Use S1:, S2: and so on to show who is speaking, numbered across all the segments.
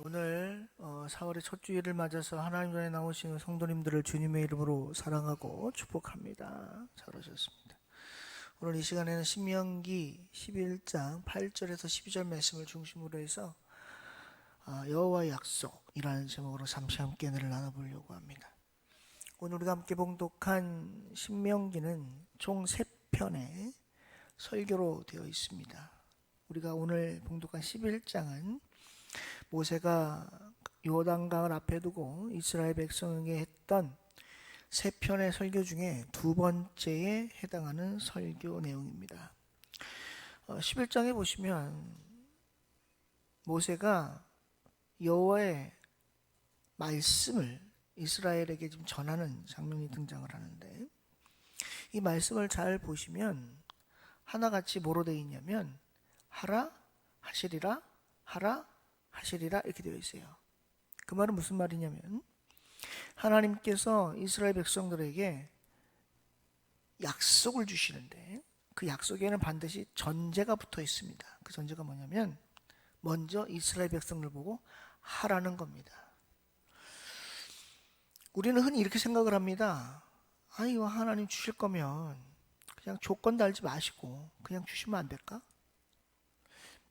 S1: 오늘 4월의 첫 주일을 맞아서 하나님 전에 나오신 성도님들을 주님의 이름으로 사랑하고 축복합니다. 잘 오셨습니다. 오늘 이 시간에는 신명기 11장 8절에서 12절 말씀을 중심으로 해서 여호와의 약속이라는 제목으로 잠시 함께 은혜를 나눠보려고 합니다. 오늘 우리가 함께 봉독한 신명기는 총 3편의 설교로 되어 있습니다. 우리가 오늘 봉독한 11장은 모세가 요단강을 앞에 두고 이스라엘 백성에게 했던 3편의 설교 중에 2번째에 해당하는 설교 내용입니다. 11장에 보시면 모세가 여호와의 말씀을 이스라엘에게 좀 전하는 장면이 등장을 하는데, 이 말씀을 잘 보시면 하나같이 뭐로 되어 있냐면 하라 하시리라 하라 하시리라 이렇게 되어 있어요. 그 말은 무슨 말이냐면 하나님께서 이스라엘 백성들에게 약속을 주시는데 그 약속에는 반드시 전제가 붙어 있습니다. 그 전제가 뭐냐면 먼저 이스라엘 백성들 보고 하라는 겁니다. 우리는 흔히 이렇게 생각을 합니다. 이거 하나님 주실 거면 그냥 조건 달지 마시고 그냥 주시면 안 될까?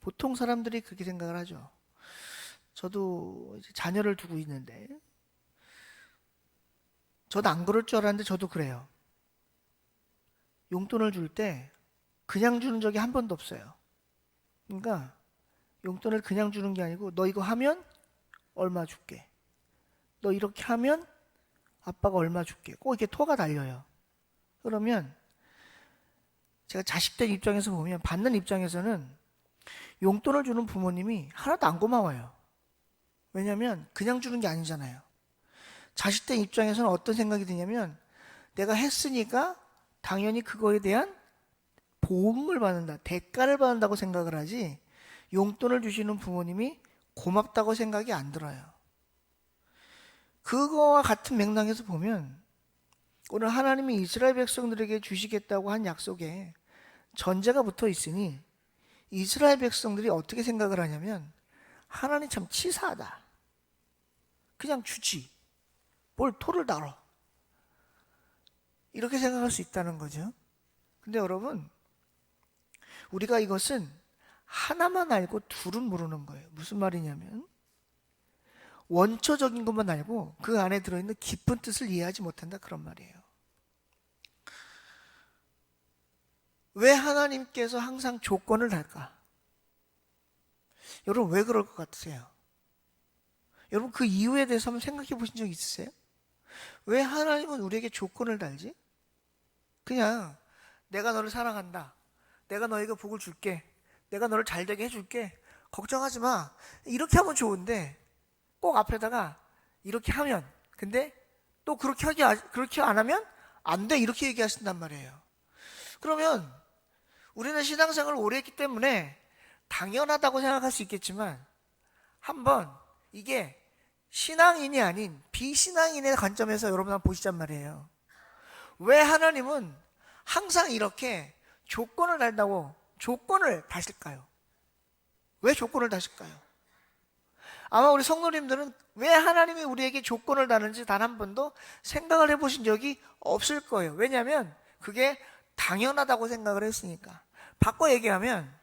S1: 보통 사람들이 그렇게 생각을 하죠. 저도 이제 자녀를 두고 있는데, 저도 안 그럴 줄 알았는데 저도 그래요. 용돈을 줄 때 그냥 주는 적이 한 번도 없어요. 그러니까 용돈을 그냥 주는 게 아니고, 너 이거 하면 얼마 줄게, 너 이렇게 하면 아빠가 얼마 줄게, 꼭 이렇게 토가 달려요. 그러면 제가 자식들 입장에서 보면, 받는 입장에서는 용돈을 주는 부모님이 하나도 안 고마워요. 왜냐하면 그냥 주는 게 아니잖아요. 자식들 입장에서는 어떤 생각이 드냐면, 내가 했으니까 당연히 그거에 대한 보응을 받는다, 대가를 받는다고 생각을 하지, 용돈을 주시는 부모님이 고맙다고 생각이 안 들어요. 그거와 같은 맥락에서 보면 오늘 하나님이 이스라엘 백성들에게 주시겠다고 한 약속에 전제가 붙어 있으니 이스라엘 백성들이 어떻게 생각을 하냐면, 하나님 참 치사하다, 그냥 주지 뭘 토를 달어, 이렇게 생각할 수 있다는 거죠. 근데 여러분, 우리가 이것은 하나만 알고 둘은 모르는 거예요. 무슨 말이냐면 원초적인 것만 알고 그 안에 들어있는 깊은 뜻을 이해하지 못한다, 그런 말이에요. 왜 하나님께서 항상 조건을 달까? 여러분, 왜 그럴 것 같으세요? 여러분, 그 이유에 대해서 한번 생각해 보신 적 있으세요? 왜 하나님은 우리에게 조건을 달지? 그냥 내가 너를 사랑한다, 내가 너에게 복을 줄게, 내가 너를 잘되게 해줄게, 걱정하지 마, 이렇게 하면 좋은데 꼭 앞에다가 이렇게 하면, 근데 또 그렇게 안 하면 안 돼, 이렇게 얘기하신단 말이에요. 그러면 우리는 신앙생활을 오래 했기 때문에 당연하다고 생각할 수 있겠지만, 한번 이게 신앙인이 아닌 비신앙인의 관점에서 여러분 한번 보시잔 말이에요. 왜 하나님은 항상 이렇게 조건을 달다고 조건을 다실까요? 왜 조건을 다실까요? 아마 우리 성도님들은 왜 하나님이 우리에게 조건을 다는지 단 한 번도 생각을 해보신 적이 없을 거예요. 왜냐하면 그게 당연하다고 생각을 했으니까. 바꿔 얘기하면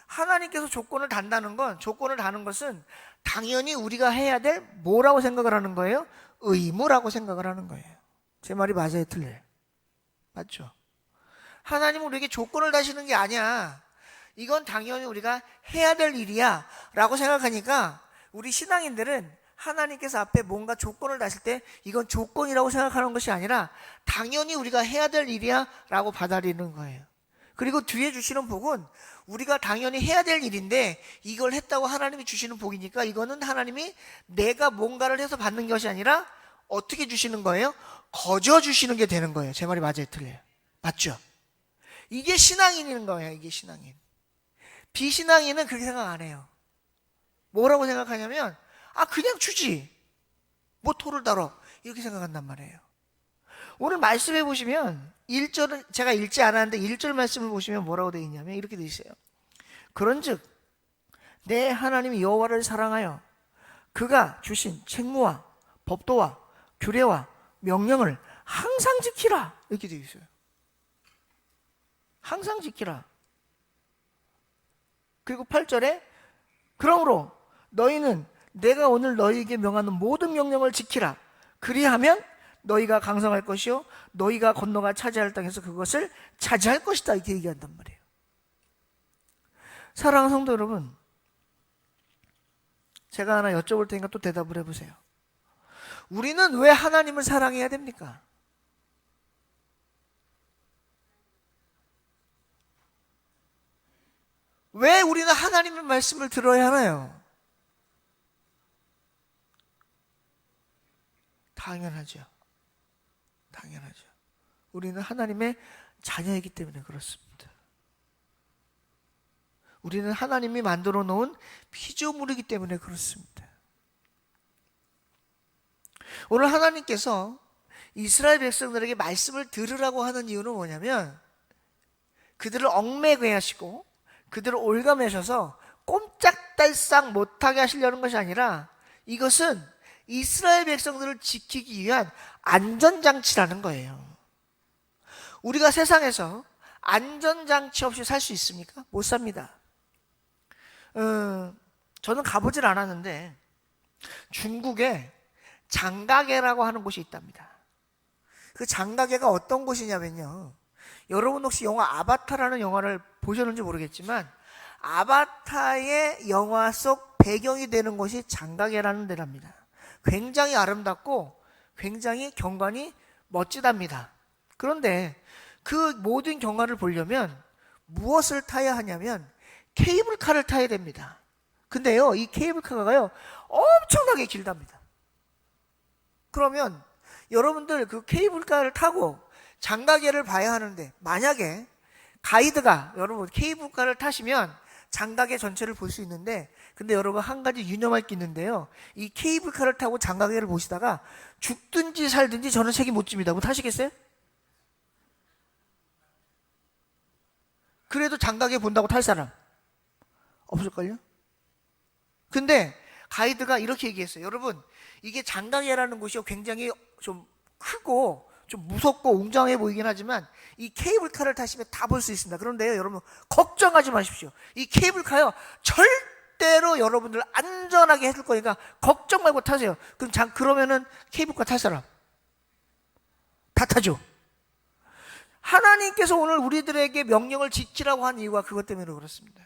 S1: 하나님께서 조건을 단다는 건, 조건을 다는 것은 당연히 우리가 해야 될 뭐라고 생각을 하는 거예요? 의무라고 생각을 하는 거예요. 제 말이 맞아요, 틀려요? 맞죠? 하나님은 우리에게 조건을 다시는 게 아니야, 이건 당연히 우리가 해야 될 일이야 라고 생각하니까, 우리 신앙인들은 하나님께서 앞에 뭔가 조건을 다실 때 이건 조건이라고 생각하는 것이 아니라 당연히 우리가 해야 될 일이야 라고 받아들이는 거예요. 그리고 뒤에 주시는 복은 우리가 당연히 해야 될 일인데 이걸 했다고 하나님이 주시는 복이니까, 이거는 하나님이 내가 뭔가를 해서 받는 것이 아니라 어떻게 주시는 거예요? 거저 주시는 게 되는 거예요. 제 말이 맞아요, 틀려요? 맞죠? 이게 신앙인인 거예요. 이게 신앙인. 비신앙인은 그렇게 생각 안 해요. 뭐라고 생각하냐면, 그냥 주지 뭐 토를 달어, 이렇게 생각한단 말이에요. 오늘 말씀해 보시면 1절은 제가 읽지 않았는데 1절 말씀을 보시면 뭐라고 되어 있냐면 이렇게 되어 있어요. 그런즉 내 하나님 여호와를 사랑하여 그가 주신 책무와 법도와 규례와 명령을 항상 지키라 이렇게 되어 있어요. 항상 지키라. 그리고 8절에 그러므로 너희는 내가 오늘 너희에게 명하는 모든 명령을 지키라. 그리하면 너희가 강성할 것이요 너희가 건너가 차지할 땅에서 그것을 차지할 것이다 이렇게 얘기한단 말이에요. 사랑하는 성도 여러분, 제가 하나 여쭤볼 테니까 또 대답을 해보세요. 우리는 왜 하나님을 사랑해야 됩니까? 왜 우리는 하나님의 말씀을 들어야 하나요? 당연하죠. 당연하죠. 우리는 하나님의 자녀이기 때문에 그렇습니다. 우리는 하나님이 만들어 놓은 피조물이기 때문에 그렇습니다. 오늘 하나님께서 이스라엘 백성들에게 말씀을 들으라고 하는 이유는 뭐냐면 그들을 얽매게 하시고 그들을 올가매셔서 꼼짝달싹 못하게 하시려는 것이 아니라 이것은 이스라엘 백성들을 지키기 위한 안전장치라는 거예요. 우리가 세상에서 안전장치 없이 살 수 있습니까? 못 삽니다. 저는 가보질 않았는데 중국에 장가게라고 하는 곳이 있답니다. 그 장가게가 어떤 곳이냐면요, 여러분 혹시 영화 아바타라는 영화를 보셨는지 모르겠지만 아바타의 영화 속 배경이 되는 곳이 장가게라는 데랍니다. 굉장히 아름답고 굉장히 경관이 멋지답니다. 그런데 그 모든 경관을 보려면 무엇을 타야 하냐면 케이블카를 타야 됩니다. 근데요, 이 케이블카가요 엄청나게 길답니다. 그러면 여러분들 그 케이블카를 타고 장가게를 봐야 하는데 만약에 가이드가 여러분 케이블카를 타시면 장가게 전체를 볼 수 있는데, 근데 여러분 한 가지 유념할 게 있는데요, 이 케이블카를 타고 장가게를 보시다가 죽든지 살든지 저는 책임 못 집니다. 뭐 타시겠어요? 그래도 장가게 본다고 탈 사람 없을걸요? 근데 가이드가 이렇게 얘기했어요. 여러분, 이게 장가게라는 곳이 굉장히 좀 크고 좀 무섭고 웅장해 보이긴 하지만 이 케이블카를 타시면 다 볼 수 있습니다. 그런데요, 여러분 걱정하지 마십시오. 이 케이블카요 절대로 여러분들 안전하게 해줄 거니까 걱정 말고 타세요. 그러면은 케이블카 탈 사람 다 타죠. 하나님께서 오늘 우리들에게 명령을 지키라고 한 이유가 그것 때문에 그렇습니다.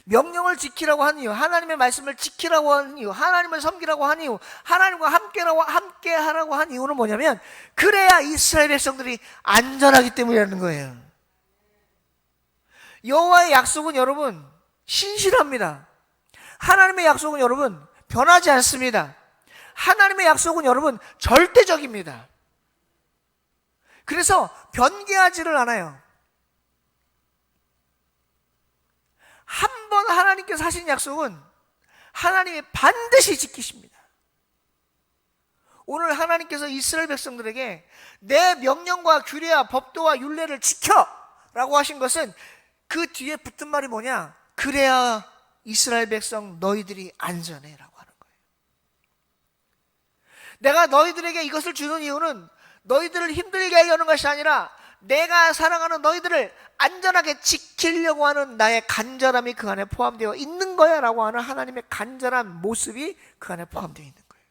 S1: 명령을 지키라고 한 이유, 하나님의 말씀을 지키라고 한 이유, 하나님을 섬기라고 한 이유, 하나님과 함께 하라고 한 이유는 뭐냐면 그래야 이스라엘 백성들이 안전하기 때문이라는 거예요. 여호와의 약속은 여러분 신실합니다. 하나님의 약속은 여러분 변하지 않습니다. 하나님의 약속은 여러분 절대적입니다. 그래서 변개하지를 않아요. 한 번 하나님께서 하신 약속은 하나님이 반드시 지키십니다. 오늘 하나님께서 이스라엘 백성들에게 내 명령과 규례와 법도와 율례를 지켜라고 하신 것은 그 뒤에 붙은 말이 뭐냐? 그래야 이스라엘 백성 너희들이 안전해라고 하는 거예요. 내가 너희들에게 이것을 주는 이유는 너희들을 힘들게 하려는 것이 아니라 내가 사랑하는 너희들을 안전하게 지키려고 하는 나의 간절함이 그 안에 포함되어 있는 거야 라고 하는 하나님의 간절한 모습이 그 안에 포함되어 있는 거예요.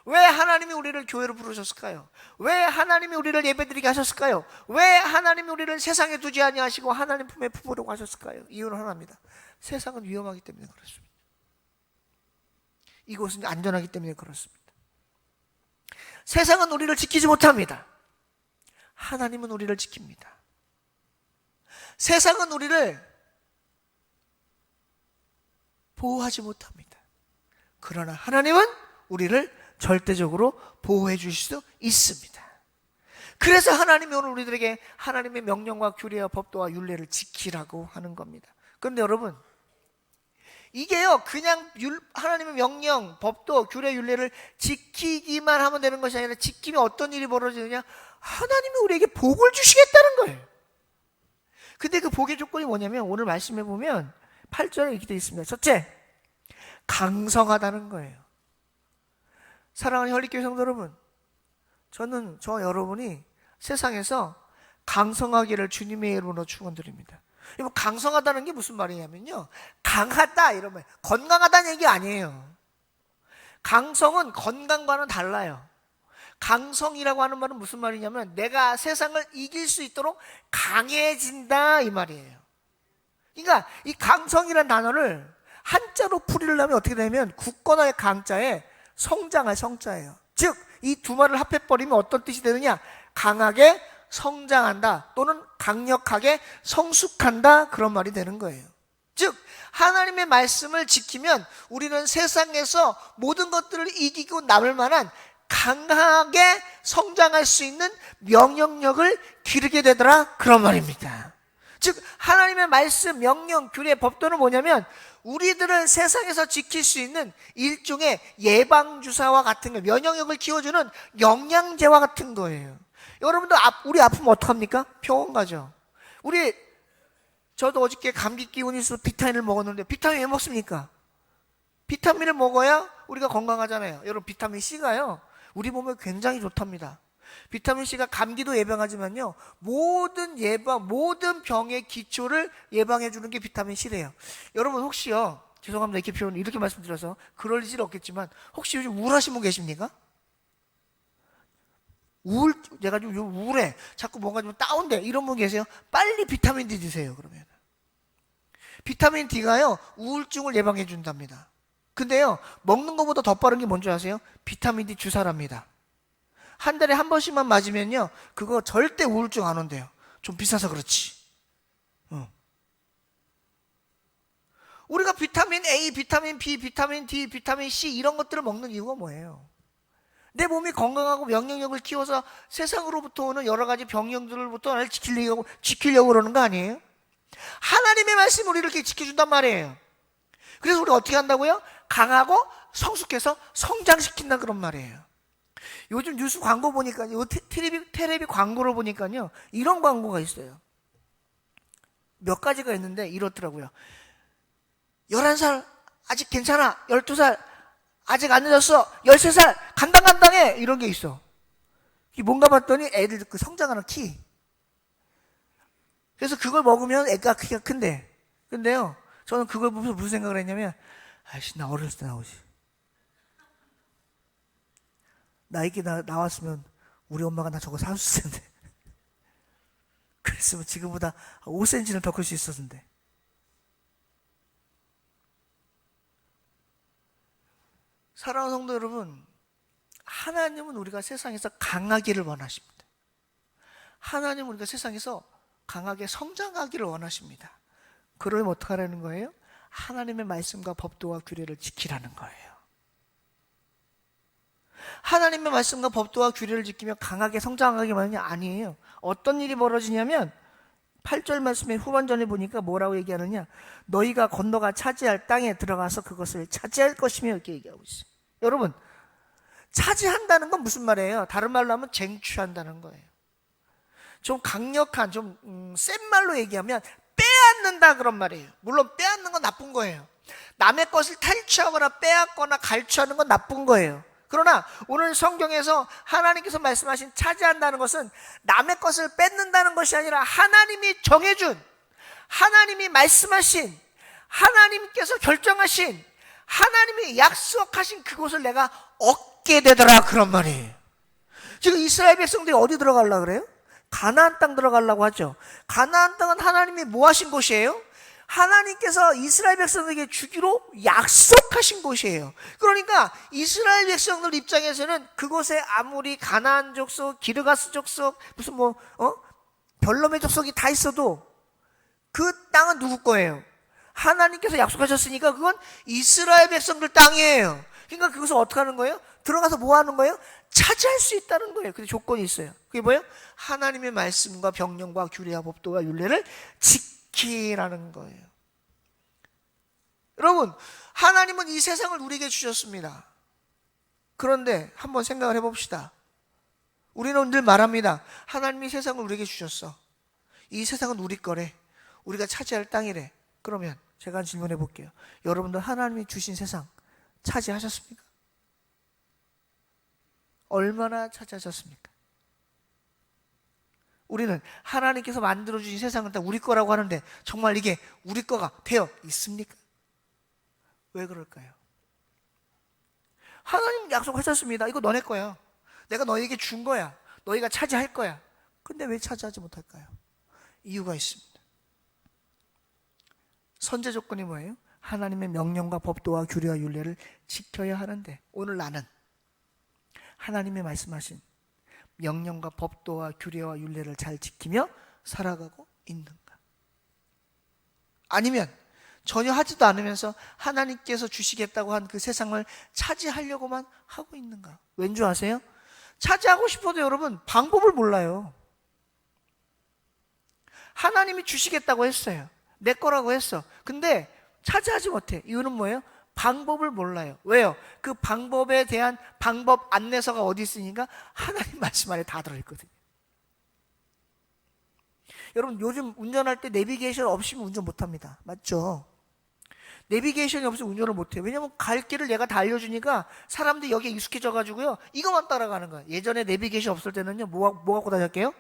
S1: 왜 하나님이 우리를 교회로 부르셨을까요? 왜 하나님이 우리를 예배드리게 하셨을까요? 왜 하나님이 우리를 세상에 두지 아니하시고 하나님 품에 품으려고 하셨을까요? 이유는 하나입니다. 세상은 위험하기 때문에 그렇습니다. 이곳은 안전하기 때문에 그렇습니다. 세상은 우리를 지키지 못합니다. 하나님은 우리를 지킵니다. 세상은 우리를 보호하지 못합니다. 그러나 하나님은 우리를 절대적으로 보호해 주실 수 있습니다. 그래서 하나님이 오늘 우리들에게 하나님의 명령과 규례와 법도와 율례를 지키라고 하는 겁니다. 그런데 여러분, 이게요 그냥 하나님의 명령, 법도, 규례, 율례를 지키기만 하면 되는 것이 아니라 지키면 어떤 일이 벌어지느냐? 하나님이 우리에게 복을 주시겠다는 거예요. 근데 그 복의 조건이 뭐냐면 오늘 말씀해 보면 8절에 이렇게 되어 있습니다. 첫째, 강성하다는 거예요. 사랑하는 혈리교회 성도 여러분, 저와 여러분이 세상에서 강성하기를 주님의 이름으로 축원드립니다. 여러분, 강성하다는 게 무슨 말이냐면요, 강하다 이러면 건강하다는 얘기 아니에요. 강성은 건강과는 달라요. 강성이라고 하는 말은 무슨 말이냐면 내가 세상을 이길 수 있도록 강해진다 이 말이에요. 그러니까 이 강성이라는 단어를 한자로 풀이려면 어떻게 되냐면 굳건하의 강자에 성장할 성자예요. 즉 이 두 말을 합해버리면 어떤 뜻이 되느냐, 강하게 성장한다 또는 강력하게 성숙한다, 그런 말이 되는 거예요. 즉 하나님의 말씀을 지키면 우리는 세상에서 모든 것들을 이기고 남을 만한 강하게 성장할 수 있는 명령력을 기르게 되더라, 그런 말입니다. 즉 하나님의 말씀, 명령, 규례, 법도는 뭐냐면 우리들을 세상에서 지킬 수 있는 일종의 예방주사와 같은 거, 면역력을 키워주는 영양제와 같은 거예요. 여러분도 우리 아프면 어떡합니까? 병원 가죠. 저도 어저께 감기 기운이 있어서 비타민을 먹었는데, 비타민 왜 먹습니까? 비타민을 먹어야 우리가 건강하잖아요. 여러분, 비타민 C가요 우리 몸에 굉장히 좋답니다. 비타민 C가 감기도 예방하지만요, 모든 병의 기초를 예방해 주는 게 비타민 C래요. 여러분 혹시요, 죄송합니다 이렇게 말씀드려서 그럴 일은 없겠지만, 혹시 요즘 우울하신 분 계십니까? 내가 좀 우울해, 자꾸 뭔가 좀 다운돼, 이런 분 계세요? 빨리 비타민 D 드세요. 그러면 비타민 D가요 우울증을 예방해 준답니다. 근데요, 먹는 것보다 더 빠른 게 뭔지 아세요? 비타민 D 주사랍니다. 한 달에 한 번씩만 맞으면요, 그거 절대 우울증 안 온대요. 좀 비싸서 그렇지. 우리가 비타민 A, 비타민 B, 비타민 D, 비타민 C 이런 것들을 먹는 이유가 뭐예요? 내 몸이 건강하고 명령력을 키워서 세상으로부터 오는 여러 가지 병령들로부터 나를 지키려고 그러는 거 아니에요? 하나님의 말씀이 우리를 이렇게 지켜준단 말이에요. 그래서 우리가 어떻게 한다고요? 강하고 성숙해서 성장시킨다, 그런 말이에요. 요즘 뉴스 광고 보니까, 텔레비 광고를 보니까요, 이런 광고가 있어요. 몇 가지가 있는데 이렇더라고요. 11살 아직 괜찮아, 12살 아직 안 늦었어, 13살 간당간당해, 이런 게 있어. 이게 뭔가 봤더니 애들 그 성장하는 키. 그래서 그걸 먹으면 애가 키가 큰데, 근데요 저는 그걸 보면서 무슨 생각을 했냐면, 아이씨, 나 어렸을 때 나오지, 나 이렇게 나왔으면 우리 엄마가 나 저거 사줬을 텐데 그랬으면 지금보다 5cm는 더 클 수 있었는데. 사랑하는 성도 여러분, 하나님은 우리가 세상에서 강하기를 원하십니다. 하나님은 우리가 세상에서 강하게 성장하기를 원하십니다. 그러면 어떻게 하라는 거예요? 하나님의 말씀과 법도와 규례를 지키라는 거예요. 하나님의 말씀과 법도와 규례를 지키며 강하게 성장하기만이 아니에요. 어떤 일이 벌어지냐면 8절 말씀의 후반전에 보니까 뭐라고 얘기하느냐, 너희가 건너가 차지할 땅에 들어가서 그것을 차지할 것이며, 이렇게 얘기하고 있어요. 여러분, 차지한다는 건 무슨 말이에요? 다른 말로 하면 쟁취한다는 거예요. 좀 강력한, 좀 센 말로 얘기하면 빼앗는다, 그런 말이에요. 물론 빼앗는 건 나쁜 거예요. 남의 것을 탈취하거나 빼앗거나 갈취하는 건 나쁜 거예요. 그러나 오늘 성경에서 하나님께서 말씀하신 차지한다는 것은 남의 것을 뺏는다는 것이 아니라 하나님이 정해준, 하나님이 말씀하신, 하나님께서 결정하신, 하나님이 약속하신 그곳을 내가 얻게 되더라, 그런 말이에요. 지금 이스라엘 백성들이 어디 들어가려고 그래요? 가나안 땅 들어가려고 하죠. 가나안 땅은 하나님이 뭐 하신 곳이에요? 하나님께서 이스라엘 백성들에게 주기로 약속하신 곳이에요. 그러니까 이스라엘 백성들 입장에서는 그곳에 아무리 가나안 족속, 기르가스 족속, 무슨 별로의 족속이 다 있어도 그 땅은 누구 거예요? 하나님께서 약속하셨으니까 그건 이스라엘 백성들 땅이에요. 그러니까 그것을 어떻게 하는 거예요? 들어가서 뭐 하는 거예요? 차지할 수 있다는 거예요. 근데 조건이 있어요. 그게 뭐예요? 하나님의 말씀과 병령과 규례와 법도와 율례를 지키라는 거예요. 여러분, 하나님은 이 세상을 우리에게 주셨습니다. 그런데 한번 생각을 해봅시다. 우리는 늘 말합니다. 하나님이 세상을 우리에게 주셨어. 이 세상은 우리 거래. 우리가 차지할 땅이래. 그러면 제가 질문해 볼게요. 여러분들, 하나님이 주신 세상, 차지하셨습니까? 얼마나 차지하셨습니까? 우리는 하나님께서 만들어주신 세상은 다 우리 거라고 하는데 정말 이게 우리 거가 되어 있습니까? 왜 그럴까요? 하나님 약속하셨습니다. 이거 너네 거야. 내가 너에게 준 거야. 너희가 차지할 거야. 근데 왜 차지하지 못할까요? 이유가 있습니다. 선제 조건이 뭐예요? 하나님의 명령과 법도와 규례와 율례를 지켜야 하는데 오늘 나는 하나님의 말씀하신 명령과 법도와 규례와 율례를 잘 지키며 살아가고 있는가? 아니면 전혀 하지도 않으면서 하나님께서 주시겠다고 한 그 세상을 차지하려고만 하고 있는가? 왠 줄 아세요? 차지하고 싶어도 여러분 방법을 몰라요. 하나님이 주시겠다고 했어요. 내 거라고 했어. 근데 차지하지 못해. 이유는 뭐예요? 방법을 몰라요. 왜요? 그 방법에 대한 방법 안내서가 어디 있으니까 하나님 말씀 안에 다 들어있거든요. 여러분 요즘 운전할 때 내비게이션 없이면 운전 못합니다. 맞죠? 내비게이션이 없으면 운전을 못해요. 왜냐면 갈 길을 얘가 다 알려주니까 사람들이 여기에 익숙해져가지고요 이것만 따라가는 거예요. 예전에 내비게이션 없을 때는요 뭐 갖고 다녔게요?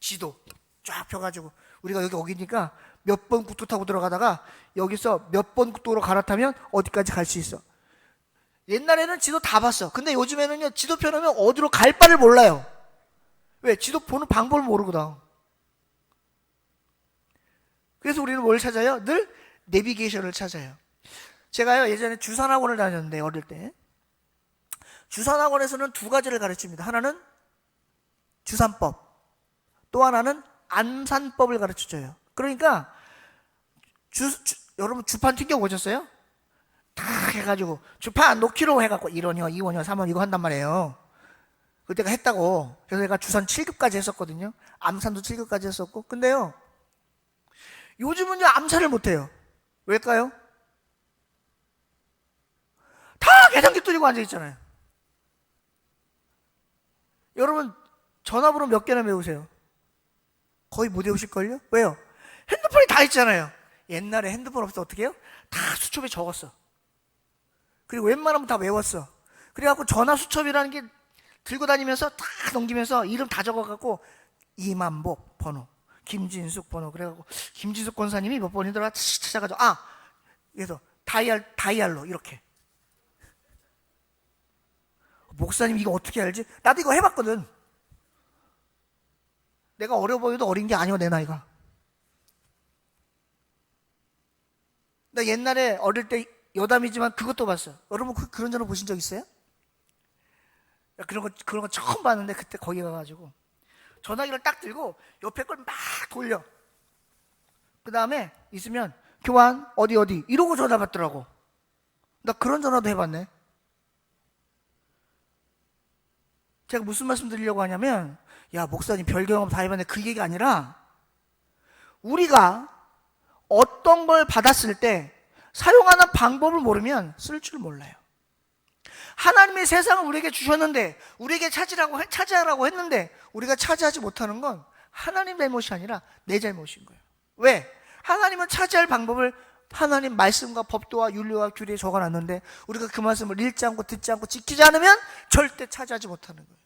S1: 지도 쫙 펴가지고 우리가 여기 어기니까 몇 번 국도 타고 들어가다가 여기서 몇 번 국도로 갈아타면 어디까지 갈 수 있어. 옛날에는 지도 다 봤어. 근데 요즘에는요 지도 펴놓으면 어디로 갈 바를 몰라요. 왜? 지도 보는 방법을 모르거든. 그래서 우리는 뭘 찾아요? 늘 내비게이션을 찾아요. 제가요 예전에 주산학원을 다녔는데 어릴 때 주산학원에서는 두 가지를 가르칩니다. 하나는 주산법, 또 하나는 안산법을 가르쳐줘요. 그러니까 여러분 주판 튕겨 보셨어요? 다 해가지고 주판 놓기로 해갖고 1원이요 2원이요 3원 이거 한단 말이에요. 그때가 했다고. 그래서 내가 주산 7급까지 했었거든요. 암산도 7급까지 했었고. 근데요 요즘은요 암산을 못해요. 왜일까요? 다 계산기 뚫리고 앉아있잖아요. 여러분 전화번호 몇 개나 외우세요? 거의 못 외우실걸요? 왜요? 핸드폰이 다 있잖아요. 옛날에 핸드폰 없을 때 어떻게 해요? 다 수첩에 적었어. 그리고 웬만하면 다 외웠어. 그래갖고 전화 수첩이라는 게 들고 다니면서 다 넘기면서 이름 다 적어갖고 이만복 번호, 김진숙 번호. 그래갖고 김진숙 권사님이 몇 번이더라 찾아가지고 그래서 다이알로 이렇게. 목사님 이거 어떻게 알지? 나도 이거 해봤거든. 내가 어려 보여도 어린 게 아니야 내 나이가. 나 옛날에 어릴 때 여담이지만 그것도 봤어요. 여러분 그런 전화 보신 적 있어요? 그런 거 처음 봤는데 그때 거기 가가지고 전화기를 딱 들고 옆에 걸 막 돌려. 그 다음에 있으면 교환 어디 이러고 전화 받더라고. 나 그런 전화도 해봤네. 제가 무슨 말씀 드리려고 하냐면 야 목사님 별 경험 다 해봤네 그 얘기가 아니라 우리가 어떤 걸 받았을 때 사용하는 방법을 모르면 쓸 줄 몰라요. 하나님의 세상을 우리에게 주셨는데 우리에게 차지하라고 했는데 우리가 차지하지 못하는 건 하나님 잘못이 아니라 내 잘못인 거예요. 왜? 하나님은 차지할 방법을 하나님 말씀과 법도와 율례와 규례에 적어놨는데 우리가 그 말씀을 읽지 않고 듣지 않고 지키지 않으면 절대 차지하지 못하는 거예요.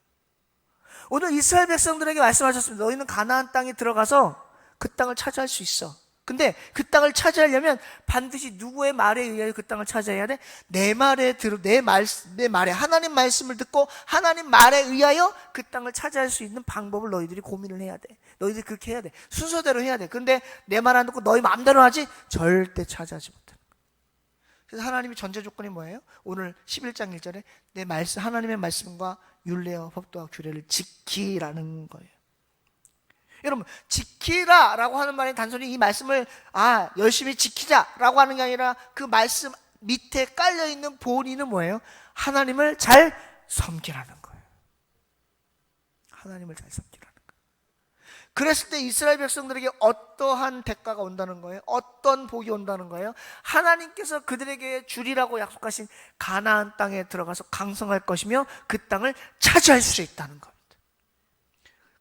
S1: 오늘 이스라엘 백성들에게 말씀하셨습니다. 너희는 가나안 땅에 들어가서 그 땅을 차지할 수 있어. 근데 그 땅을 차지하려면 반드시 누구의 말에 의하여 그 땅을 차지해야 돼? 내 말에 하나님 말씀을 듣고 하나님 말에 의하여 그 땅을 차지할 수 있는 방법을 너희들이 고민을 해야 돼. 너희들이 그렇게 해야 돼. 순서대로 해야 돼. 근데 내 말 안 듣고 너희 마음대로 하지? 절대 차지하지 못해. 그래서 하나님의 전제 조건이 뭐예요? 오늘 11장 1절에 내 말씀, 하나님의 말씀과 율례와 법도와 규례를 지키라는 거예요. 여러분 지키라라고 하는 말이 단순히 이 말씀을 열심히 지키자라고 하는 게 아니라 그 말씀 밑에 깔려있는 본의는 뭐예요? 하나님을 잘 섬기라는 거예요. 하나님을 잘 섬기라는 거예요. 그랬을 때 이스라엘 백성들에게 어떠한 대가가 온다는 거예요? 어떤 복이 온다는 거예요? 하나님께서 그들에게 주리라고 약속하신 가나안 땅에 들어가서 강성할 것이며 그 땅을 차지할 수 있다는 거예요.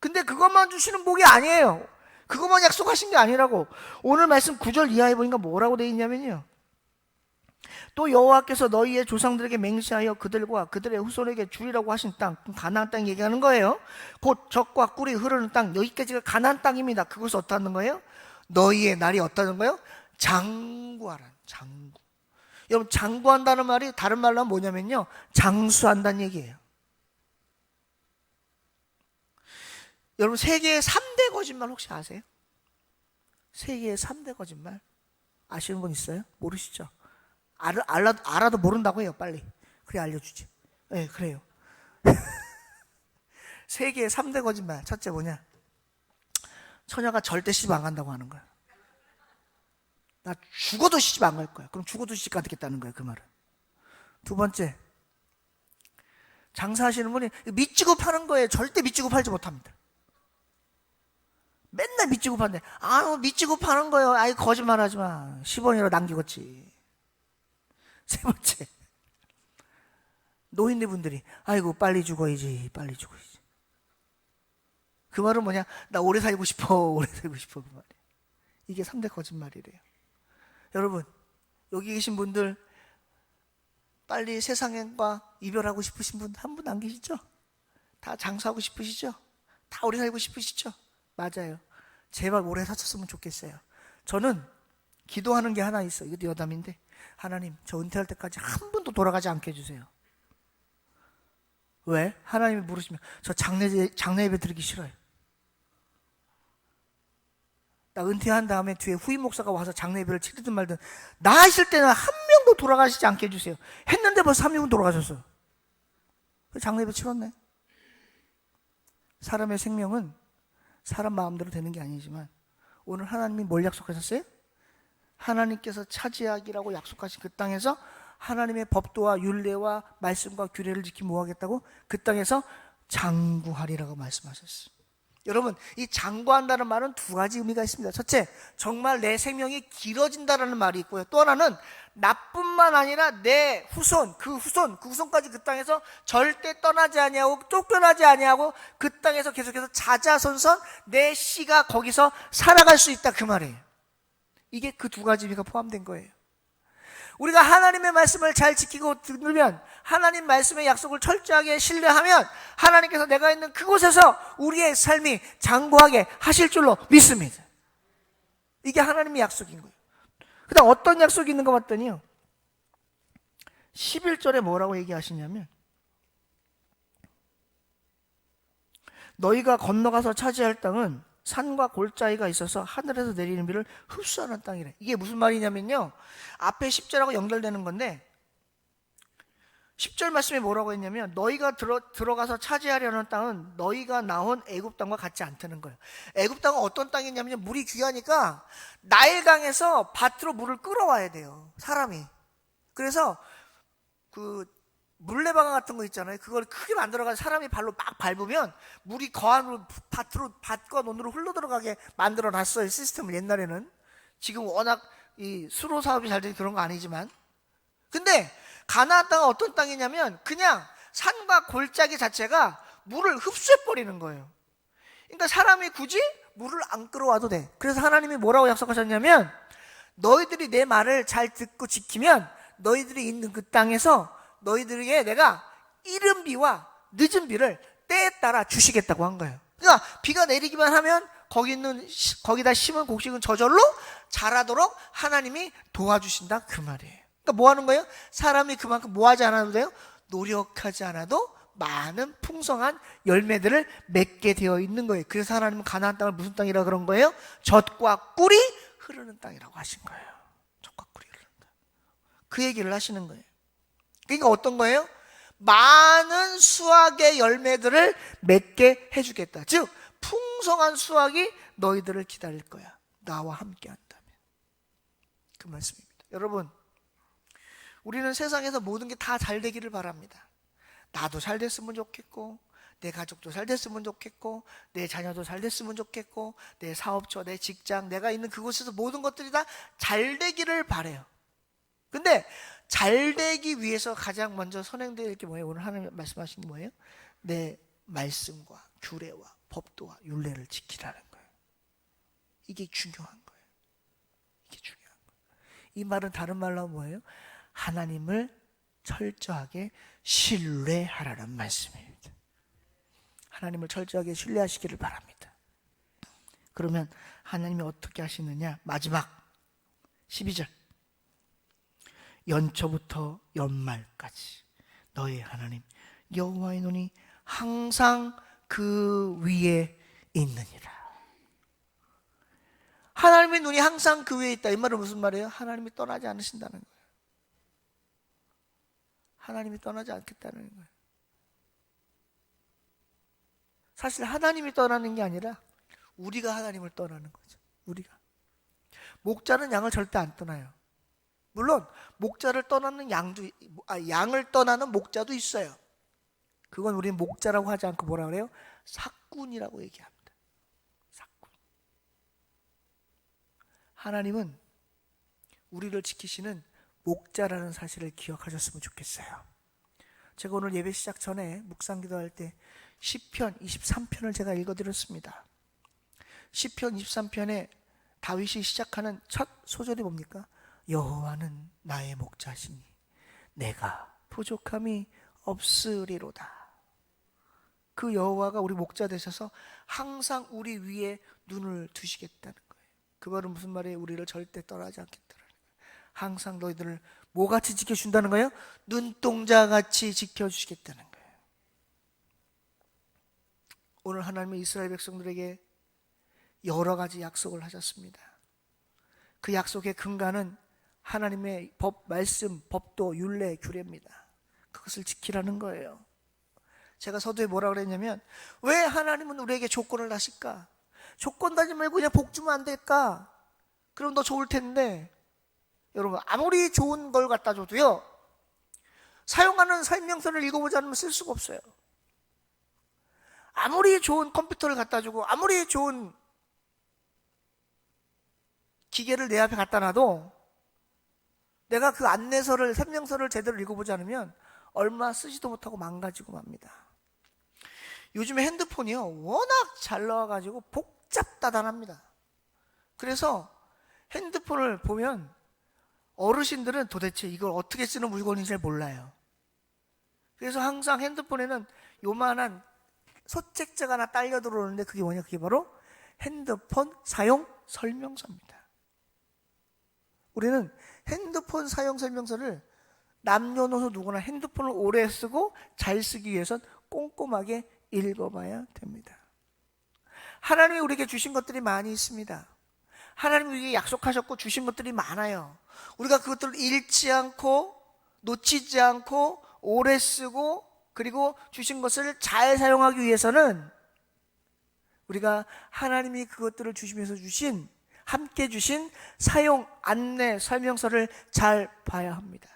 S1: 근데 그것만 주시는 복이 아니에요. 그것만 약속하신 게 아니라고. 오늘 말씀 9절 이하에 보니까 뭐라고 되어 있냐면요 또 여호와께서 너희의 조상들에게 맹세하여 그들과 그들의 후손에게 주리라고 하신 땅, 가나안 땅 얘기하는 거예요. 곧 젖과 꿀이 흐르는 땅, 여기까지가 가나안 땅입니다. 그것을 어떻다는 거예요? 너희의 날이 어떠는 거예요? 장구하라는, 장구. 여러분, 장구한다는 말이 다른 말로 하면 뭐냐면요, 장수한다는 얘기예요. 여러분, 세계의 3대 거짓말 혹시 아세요? 세계의 3대 거짓말 아시는 분 있어요? 모르시죠? 알아도 모른다고 해요. 빨리. 그래 알려주지. 네, 그래요. 세계의 3대 거짓말. 첫째 뭐냐? 처녀가 절대 시집 안 간다고 하는 거야. 나 죽어도 시집 안 갈 거야. 그럼 죽어도 시집 가겠다는 거야, 그 말은. 두 번째, 장사하시는 분이 밑지고 파는 거예요. 절대 밑지고 팔지 못합니다. 맨날 밑지고 판대. 밑지고 파는 거예요. 아이, 거짓말 하지 마. 10원이라도 남기겠지. 세 번째, 노인네분들이 아이고 빨리 죽어야지, 빨리 죽어야지. 그 말은 뭐냐? 나 오래 살고 싶어, 오래 살고 싶어, 그 말이에요. 이게 3대 거짓말이래요. 여러분, 여기 계신 분들 빨리 세상과 이별하고 싶으신 분 한 분 안 계시죠? 다 장사하고 싶으시죠? 다 오래 살고 싶으시죠? 맞아요. 제발 오래 사셨으면 좋겠어요. 저는 기도하는 게 하나 있어요. 이것도 여담인데, 하나님, 저 은퇴할 때까지 한 번도 돌아가지 않게 해주세요. 왜? 하나님이 물으시면 저 장례 예배 드리기 싫어요. 나 은퇴한 다음에 뒤에 후임 목사가 와서 장례 예배를 치르든 말든 나 있을 때는 한 명도 돌아가시지 않게 해주세요. 했는데 벌써 3명은 돌아가셨어요. 장례 예배 치렀네. 사람의 생명은 사람 마음대로 되는 게 아니지만, 오늘 하나님이 뭘 약속하셨어요? 하나님께서 차지하기라고 약속하신 그 땅에서 하나님의 법도와 율례와 말씀과 규례를 지키며 뭐 하겠다고? 그 땅에서 장구하리라고 말씀하셨어요. 여러분, 이 장구한다는 말은 두 가지 의미가 있습니다. 첫째, 정말 내 생명이 길어진다는 말이 있고요. 또 하나는 나뿐만 아니라 내 후손, 그 후손까지 그 땅에서 절대 떠나지 아니하고 쫓겨나지 아니하고 그 땅에서 계속해서 자자손손 내 씨가 거기서 살아갈 수 있다, 그 말이에요. 이게 그 두 가지 의미가 포함된 거예요. 우리가 하나님의 말씀을 잘 지키고 들으면, 하나님 말씀의 약속을 철저하게 신뢰하면 하나님께서 내가 있는 그곳에서 우리의 삶이 장구하게 하실 줄로 믿습니다. 이게 하나님의 약속인 거예요. 그 다음 어떤 약속이 있는 것 같더니요, 11절에 뭐라고 얘기하시냐면, 너희가 건너가서 차지할 땅은 산과 골짜기가 있어서 하늘에서 내리는 비를 흡수하는 땅이래. 이게 무슨 말이냐면요, 앞에 10절하고 연결되는 건데, 10절 말씀에 뭐라고 했냐면, 너희가 들어가서 차지하려는 땅은 너희가 나온 애굽 땅과 같지 않다는 거예요. 애굽 땅은 어떤 땅이냐면, 물이 귀하니까 나일강에서 밭으로 물을 끌어와야 돼요, 사람이. 그래서 그 물레방아 같은 거 있잖아요. 그걸 크게 만들어가지고 사람이 발로 막 밟으면 물이 거한으로 밭과 논으로 흘러들어가게 만들어놨어요, 시스템을. 옛날에는. 지금 워낙 이 수로 사업이 잘 되는 그런 거 아니지만. 근데 가나안 땅은 어떤 땅이냐면 그냥 산과 골짜기 자체가 물을 흡수해버리는 거예요. 그러니까 사람이 굳이 물을 안 끌어와도 돼. 그래서 하나님이 뭐라고 약속하셨냐면, 너희들이 내 말을 잘 듣고 지키면 너희들이 있는 그 땅에서 너희들에게 내가 이른 비와 늦은 비를 때에 따라 주시겠다고 한 거예요. 그러니까 비가 내리기만 하면 거기다 심은 곡식은 저절로 자라도록 하나님이 도와주신다, 그 말이에요. 그러니까 뭐 하는 거예요? 사람이 그만큼 뭐 하지 않아도 돼요? 노력하지 않아도 많은 풍성한 열매들을 맺게 되어 있는 거예요. 그래서 하나님은 가나안 땅을 무슨 땅이라고 그런 거예요? 젖과 꿀이 흐르는 땅이라고 하신 거예요. 젖과 꿀이 흐르는 땅. 그 얘기를 하시는 거예요. 그러니까 어떤 거예요? 많은 수확의 열매들을 맺게 해주겠다. 즉 풍성한 수확이 너희들을 기다릴 거야, 나와 함께 한다면. 그 말씀입니다. 여러분, 우리는 세상에서 모든 게 다 잘 되기를 바랍니다. 나도 잘 됐으면 좋겠고, 내 가족도 잘 됐으면 좋겠고, 내 자녀도 잘 됐으면 좋겠고, 내 사업처, 내 직장, 내가 있는 그곳에서 모든 것들이 다 잘 되기를 바라요. 근데 잘 되기 위해서 가장 먼저 선행될 게 뭐예요? 오늘 하나님 말씀하신 게 뭐예요? 내 말씀과 규례와 법도와 율례를 지키라는 거예요. 이게 중요한 거예요. 이게 중요한 거예요. 이 말은 다른 말로 하면 뭐예요? 하나님을 철저하게 신뢰하라는 말씀입니다. 하나님을 철저하게 신뢰하시기를 바랍니다. 그러면 하나님이 어떻게 하시느냐? 마지막 12절, 연초부터 연말까지 너의 하나님 여호와의 눈이 항상 그 위에 있느니라. 하나님의 눈이 항상 그 위에 있다. 이 말은 무슨 말이에요? 하나님이 떠나지 않으신다는 거예요. 하나님이 떠나지 않겠다는 거예요. 사실 하나님이 떠나는 게 아니라 우리가 하나님을 떠나는 거죠. 우리가. 목자는 양을 절대 안 떠나요. 물론 목자를 떠나는 양을 떠나는 목자도 있어요. 그건 우리는 목자라고 하지 않고 뭐라 그래요? 삭군이라고 얘기합니다. 삭군. 하나님은 우리를 지키시는 목자라는 사실을 기억하셨으면 좋겠어요. 제가 오늘 예배 시작 전에 묵상 기도할 때 시편 23편을 제가 읽어드렸습니다. 시편 23편에 다윗이 시작하는 첫 소절이 뭡니까? 여호와는 나의 목자시니 내가 부족함이 없으리로다. 그 여호와가 우리 목자 되셔서 항상 우리 위에 눈을 두시겠다는 거예요. 그 말은 무슨 말이에요? 우리를 절대 떠나지 않겠다는 거예요. 항상 너희들을 뭐같이 지켜준다는 거예요? 눈동자같이 지켜주시겠다는 거예요. 오늘 하나님은 이스라엘 백성들에게 여러 가지 약속을 하셨습니다. 그 약속의 근간은 하나님의 법, 말씀, 법도, 율례, 규례입니다. 그것을 지키라는 거예요. 제가 서두에 뭐라 그랬냐면, 왜 하나님은 우리에게 조건을 하실까? 조건 다지 말고 그냥 복 주면 안 될까? 그럼 더 좋을 텐데, 여러분, 아무리 좋은 걸 갖다 줘도요, 사용하는 설명서를 읽어보지 않으면 쓸 수가 없어요. 아무리 좋은 컴퓨터를 갖다 주고, 아무리 좋은 기계를 내 앞에 갖다 놔도 내가 그 안내서를, 설명서를 제대로 읽어보지 않으면 얼마 쓰지도 못하고 망가지고 맙니다. 요즘에 핸드폰이요, 워낙 잘 나와가지고 복잡다단합니다. 그래서 핸드폰을 보면 어르신들은 도대체 이걸 어떻게 쓰는 물건인지 잘 몰라요. 그래서 항상 핸드폰에는 요만한 소책자가 하나 딸려 들어오는데 그게 뭐냐? 그게 바로 핸드폰 사용 설명서입니다. 우리는 핸드폰 사용 설명서를 남녀노소 누구나 핸드폰을 오래 쓰고 잘 쓰기 위해선 꼼꼼하게 읽어봐야 됩니다. 하나님이 우리에게 주신 것들이 많이 있습니다. 하나님이 우리에게 약속하셨고 주신 것들이 많아요. 우리가 그것들을 잃지 않고 놓치지 않고 오래 쓰고 그리고 주신 것을 잘 사용하기 위해서는 우리가 하나님이 그것들을 주시면서 주신, 함께 주신 사용 안내 설명서를 잘 봐야 합니다.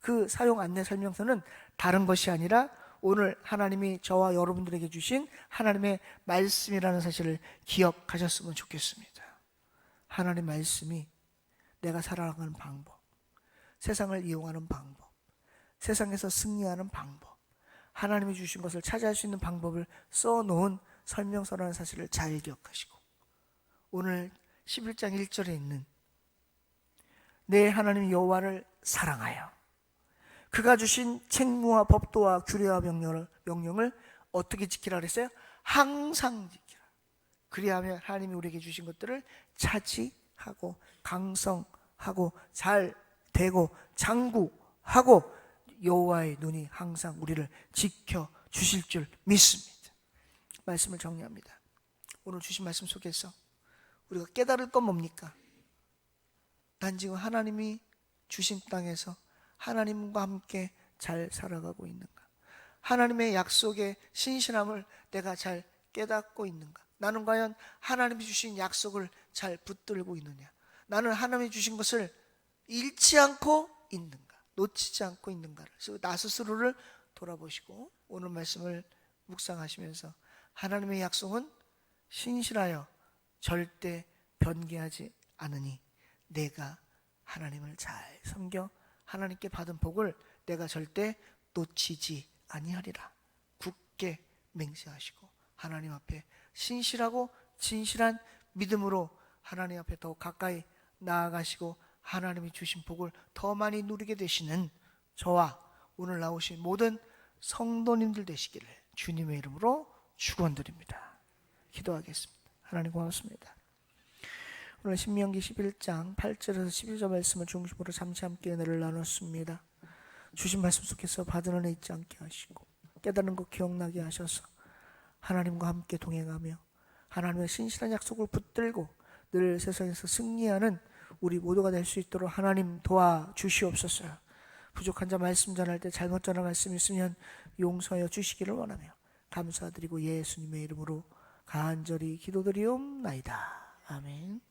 S1: 그 사용 안내 설명서는 다른 것이 아니라 오늘 하나님이 저와 여러분들에게 주신 하나님의 말씀이라는 사실을 기억하셨으면 좋겠습니다. 하나님의 말씀이 내가 살아가는 방법, 세상을 이용하는 방법, 세상에서 승리하는 방법, 하나님이 주신 것을 차지할 수 있는 방법을 써놓은 설명서라는 사실을 잘 기억하시고, 오늘 11장 1절에 있는 내 하나님 여호와를 사랑하여 그가 주신 책무와 법도와 규례와 명령을 어떻게 지키라 그랬어요? 항상 지키라. 그리하면 하나님이 우리에게 주신 것들을 차지하고 강성하고 잘 되고 장구하고 여호와의 눈이 항상 우리를 지켜주실 줄 믿습니다. 말씀을 정리합니다. 오늘 주신 말씀 속에서 우리가 깨달을 건 뭡니까? 난 지금 하나님이 주신 땅에서 하나님과 함께 잘 살아가고 있는가? 하나님의 약속의 신실함을 내가 잘 깨닫고 있는가? 나는 과연 하나님이 주신 약속을 잘 붙들고 있느냐? 나는 하나님이 주신 것을 잃지 않고 있는가? 놓치지 않고 있는가를, 나 스스로를 돌아보시고 오늘 말씀을 묵상하시면서 하나님의 약속은 신실하여 절대 변개하지 않으니 내가 하나님을 잘 섬겨 하나님께 받은 복을 내가 절대 놓치지 아니하리라. 굳게 맹세하시고 하나님 앞에 신실하고 진실한 믿음으로 하나님 앞에 더 가까이 나아가시고 하나님이 주신 복을 더 많이 누리게 되시는 저와 오늘 나오신 모든 성도님들 되시기를 주님의 이름으로 축원드립니다. 기도하겠습니다. 하나님 고맙습니다. 오늘 신명기 11장 8절에서 11절 말씀을 중심으로 잠시 함께 은혜를 나눴습니다. 주신 말씀 속에서 받은 은혜 잊지 않게 하시고 깨달은 것 기억나게 하셔서 하나님과 함께 동행하며 하나님의 신실한 약속을 붙들고 늘 세상에서 승리하는 우리 모두가 될 수 있도록 하나님 도와주시옵소서. 부족한 자 말씀 전할 때 잘못 전한 말씀 있으면 용서하여 주시기를 원하며 감사드리고 예수님의 이름으로 간절히 기도드리옵나이다. 아멘.